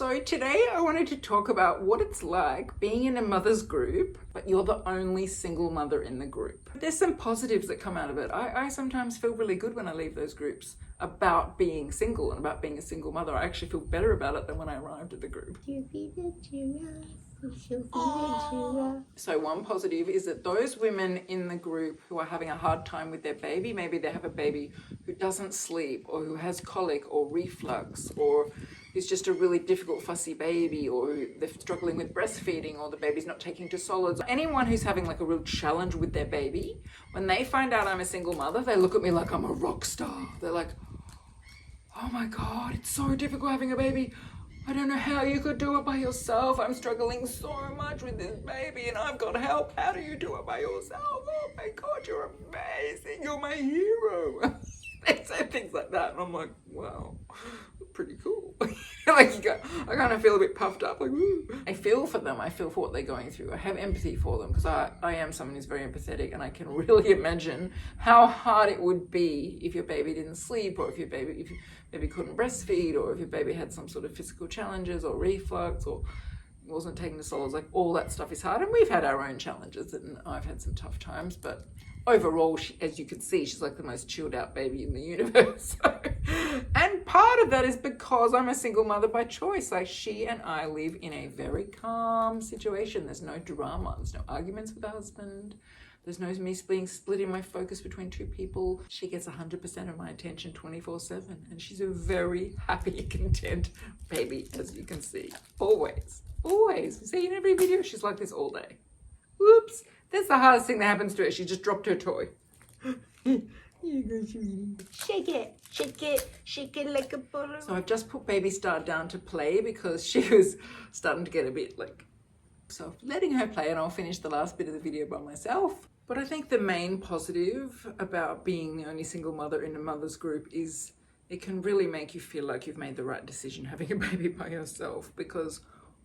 So today I wanted to talk about what it's like being in a mother's group, but you're the only single mother in the group. There's some positives that come out of it. I sometimes feel really good when I leave those groups about being single and about being a single mother. I actually feel better about it than when I arrived at the group. So one positive is that those women in the group who are having a hard time with their baby, maybe they have a baby who doesn't sleep or who has colic or reflux or who's just a really difficult fussy baby, or they're struggling with breastfeeding, or the baby's not taking to solids. Anyone who's having like a real challenge with their baby, when they find out I'm a single mother, they look at me like I'm a rock star. They're like, oh my God, it's so difficult having a baby. I don't know how you could do it by yourself. I'm struggling so much with this baby and I've got help. How do you do it by yourself? Oh my God, you're amazing. You're my hero. They say things like that and I'm like, wow, pretty cool. I kind of feel a bit puffed up, like, woo. I feel for them. I feel for what they're going through. I have empathy for them because I am someone who's very empathetic, and I can really imagine how hard it would be if your baby didn't sleep, or if your baby couldn't breastfeed, or if your baby had some sort of physical challenges or reflux or wasn't taking the solids. Like, all that stuff is hard, and we've had our own challenges, and I've had some tough times, but overall, as you can see, she's like the most chilled out baby in the universe. And part of that is because I'm a single mother by choice. Like, she and I live in a very calm situation. There's no drama. There's no arguments with the husband. There's no me splitting my focus between two people. She gets 100% of my attention 24/7. And she's a very happy, content baby, as you can see. Always. Always. You see in every video, she's like this all day. Whoops. That's the hardest thing that happens to her. She just dropped her toy. Here you go, sweetie. Shake it, shake it, shake it like a bottle. So I've just put Baby Star down to play because she was starting to get a bit like, so letting her play, and I'll finish the last bit of the video by myself. But I think the main positive about being the only single mother in a mother's group is it can really make you feel like you've made the right decision having a baby by yourself, because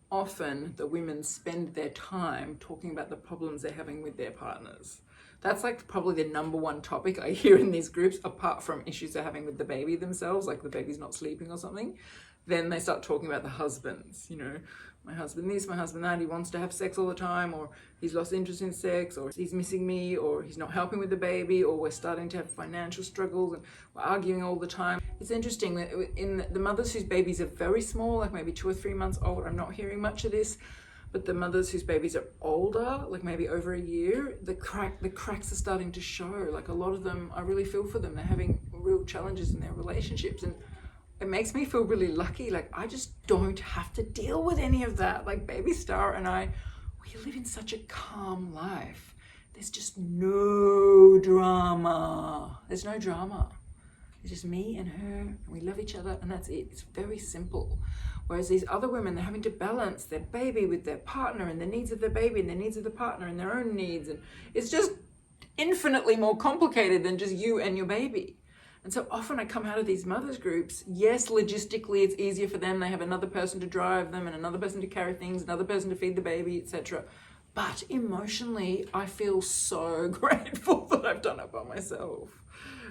often the women spend their time talking about the problems they're having with their partners. That's like probably the number one topic I hear in these groups, apart from issues they're having with the baby themselves, like the baby's not sleeping or something. Then they start talking about the husbands, you know, my husband this, my husband that, he wants to have sex all the time, or he's lost interest in sex, or he's missing me, or he's not helping with the baby, or we're starting to have financial struggles and we're arguing all the time. It's interesting that in the mothers whose babies are very small, like maybe 2 or 3 months old, I'm not hearing much of this, but the mothers whose babies are older, like maybe over a year, the cracks are starting to show. Like, a lot of them, I really feel for them. They're having real challenges in their relationships, and it makes me feel really lucky. Like, I just don't have to deal with any of that. Like, Baby Star and I, we live in such a calm life. There's just no drama. There's no drama. It's just me and her, and we love each other, and that's it. It's very simple. Whereas these other women, they're having to balance their baby with their partner, and the needs of the baby and the needs of the partner and their own needs. And it's just infinitely more complicated than just you and your baby. And so often I come out of these mothers groups, yes, logistically it's easier for them. They have another person to drive them and another person to carry things, another person to feed the baby, etc. But emotionally, I feel so grateful that I've done it by myself.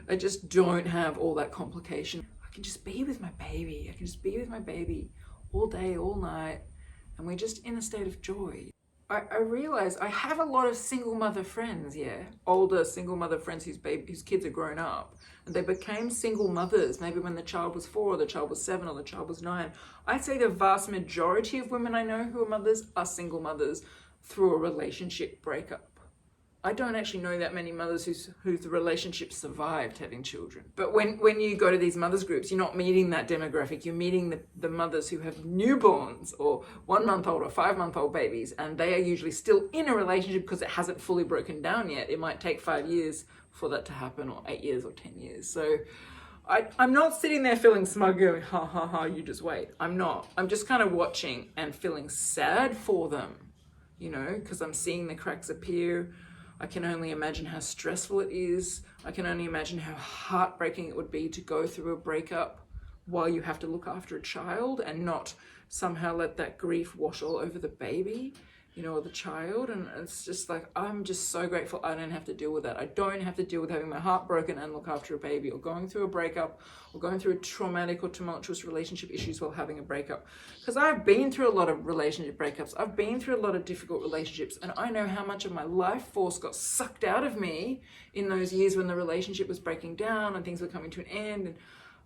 I just don't have all that complication. I can just be with my baby. I can just be with my baby all day, all night, and we're just in a state of joy. I realize I have a lot of single mother friends, older single mother friends whose kids are grown up, and they became single mothers maybe when the child was 4 or the child was 7 or the child was 9. I'd say the vast majority of women I know who are mothers are single mothers through a relationship breakup. I don't actually know that many mothers whose relationship survived having children. But when you go to these mothers groups, you're not meeting that demographic. You're meeting the mothers who have newborns or 1-month-old or 5-month-old babies, and they are usually still in a relationship because it hasn't fully broken down yet. It might take 5 years for that to happen, or 8 years or 10 years. So I'm not sitting there feeling smug going, ha ha ha, you just wait. I'm not. I'm just kind of watching and feeling sad for them, you know, because I'm seeing the cracks appear. I can only imagine how stressful it is. I can only imagine how heartbreaking it would be to go through a breakup while you have to look after a child and not somehow let that grief wash all over the baby. or the child. And it's just like, I'm just so grateful I don't have to deal with that. I don't have to deal with having my heart broken and look after a baby, or going through a breakup, or going through traumatic or tumultuous relationship issues while having a breakup. Because I've been through a lot of relationship breakups. I've been through a lot of difficult relationships, and I know how much of my life force got sucked out of me in those years when the relationship was breaking down and things were coming to an end. And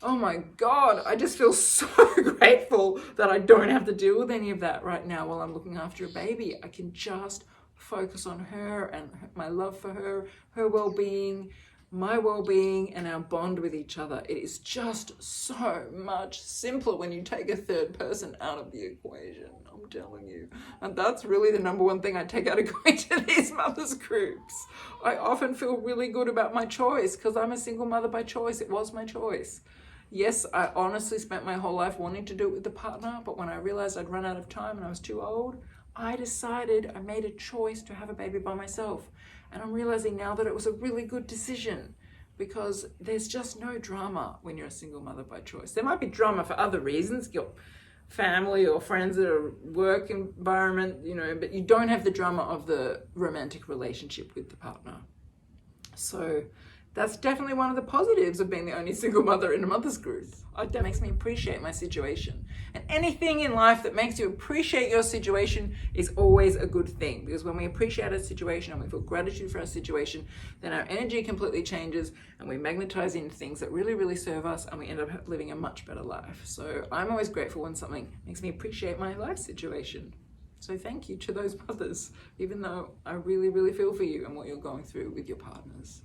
oh my God, I just feel so grateful that I don't have to deal with any of that right now while I'm looking after a baby. I can just focus on her and my love for her, her well-being, my well-being, and our bond with each other. It is just so much simpler when you take a third person out of the equation, I'm telling you. And that's really the number one thing I take out of going to these mothers groups. I often feel really good about my choice because I'm a single mother by choice. It was my choice. Yes, I honestly spent my whole life wanting to do it with the partner, but when I realized I'd run out of time and I was too old, I made a choice to have a baby by myself. And I'm realizing now that it was a really good decision, because there's just no drama when you're a single mother by choice. There might be drama for other reasons, your family or friends or work environment, but you don't have the drama of the romantic relationship with the partner. So that's definitely one of the positives of being the only single mother in a mother's group. That makes me appreciate my situation. And anything in life that makes you appreciate your situation is always a good thing, because when we appreciate our situation and we feel gratitude for our situation, then our energy completely changes and we magnetize in things that really, really serve us, and we end up living a much better life. So I'm always grateful when something makes me appreciate my life situation. So thank you to those mothers, even though I really, really feel for you and what you're going through with your partners.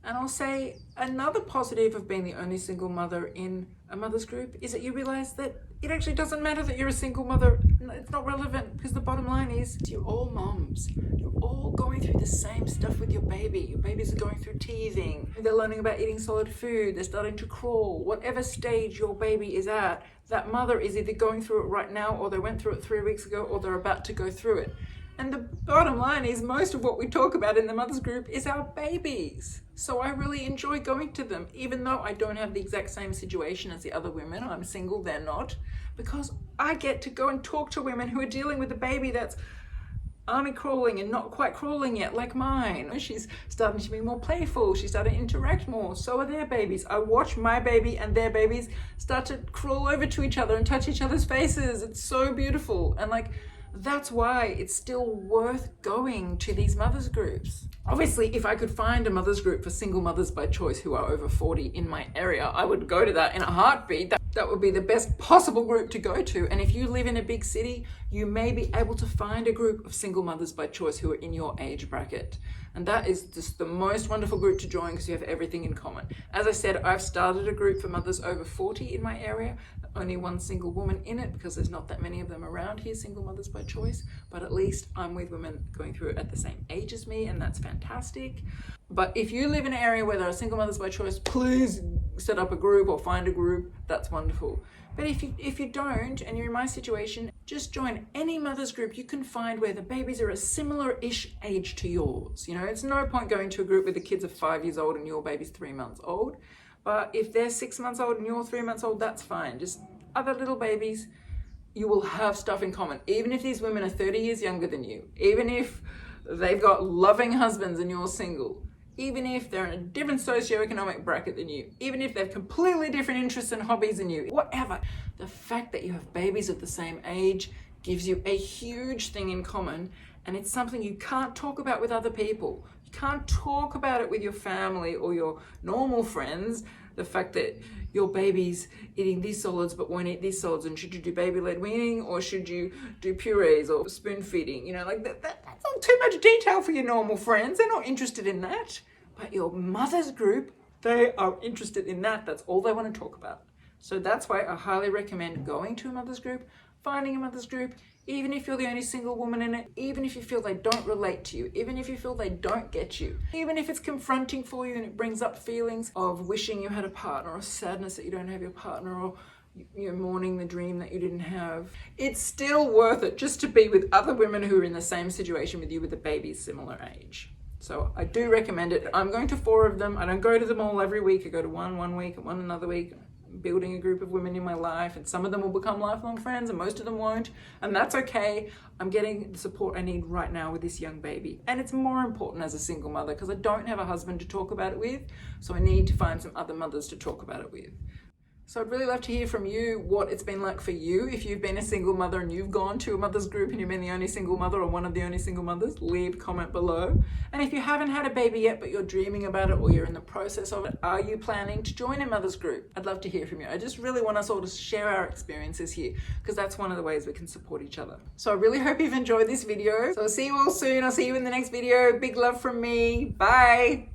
And I'll say another positive of being the only single mother in a mother's group is that you realize that it actually doesn't matter that you're a single mother. It's not relevant, because the bottom line is you're all moms. You're all going through the same stuff with your baby. Your babies are going through teething. They're learning about eating solid food. They're starting to crawl. Whatever stage your baby is at, that mother is either going through it right now, or they went through it 3 weeks ago, or they're about to go through it. And the bottom line is most of what we talk about in the mothers group is our babies. So I really enjoy going to them, even though I don't have the exact same situation as the other women. I'm single, they're not, because I get to go and talk to women who are dealing with a baby that's army crawling and not quite crawling yet, like mine. She's starting to be more playful. She's starting to interact more. So are their babies. I watch my baby and their babies start to crawl over to each other and touch each other's faces. It's so beautiful. And that's why it's still worth going to these mothers groups. Obviously, if I could find a mothers group for single mothers by choice who are over 40 in my area, I would go to that in a heartbeat. That would be the best possible group to go to. And if you live in a big city, you may be able to find a group of single mothers by choice who are in your age bracket. And that is just the most wonderful group to join, because you have everything in common. As I said, I've started a group for mothers over 40 in my area. Only one single woman in it, because there's not that many of them around here, single mothers by choice. But at least I'm with women going through it at the same age as me, and that's fantastic. But if you live in an area where there are single mothers by choice, please set up a group or find a group. That's wonderful. But if you don't, and you're in my situation, just join any mother's group you can find where the babies are a similar-ish age to yours. It's no point going to a group where the kids are 5 years old and your baby's 3 months old. But if they're 6 months old and you're 3 months old, that's fine. Just other little babies, you will have stuff in common. Even if these women are 30 years younger than you, even if they've got loving husbands and you're single, even if they're in a different socioeconomic bracket than you, even if they have completely different interests and hobbies than you, whatever. The fact that you have babies of the same age gives you a huge thing in common, and it's something you can't talk about with other people. You can't talk about it with your family or your normal friends. The fact that your baby's eating these solids but won't eat these solids, and should you do baby-led weaning or should you do purees or spoon feeding? That's not too much detail for your normal friends. They're not interested in that. But your mother's group, they are interested in that. That's all they want to talk about. So that's why I highly recommend going to a mother's group, finding a mother's group, even if you're the only single woman in it, even if you feel they don't relate to you, even if you feel they don't get you, even if it's confronting for you and it brings up feelings of wishing you had a partner, or sadness that you don't have your partner, or you're mourning the dream that you didn't have. It's still worth it just to be with other women who are in the same situation with you with a baby similar age. So I do recommend it. I'm going to 4 of them. I don't go to them all every week. I go to one week and one another week, building a group of women in my life, and some of them will become lifelong friends and most of them won't, and that's okay. I'm getting the support I need right now with this young baby, and it's more important as a single mother because I don't have a husband to talk about it with, so I need to find some other mothers to talk about it with. So I'd really love to hear from you what it's been like for you. If you've been a single mother and you've gone to a mother's group and you've been the only single mother or one of the only single mothers, leave a comment below. And if you haven't had a baby yet, but you're dreaming about it or you're in the process of it, are you planning to join a mother's group? I'd love to hear from you. I just really want us all to share our experiences here because that's one of the ways we can support each other. So I really hope you've enjoyed this video. So I'll see you all soon. I'll see you in the next video. Big love from me. Bye.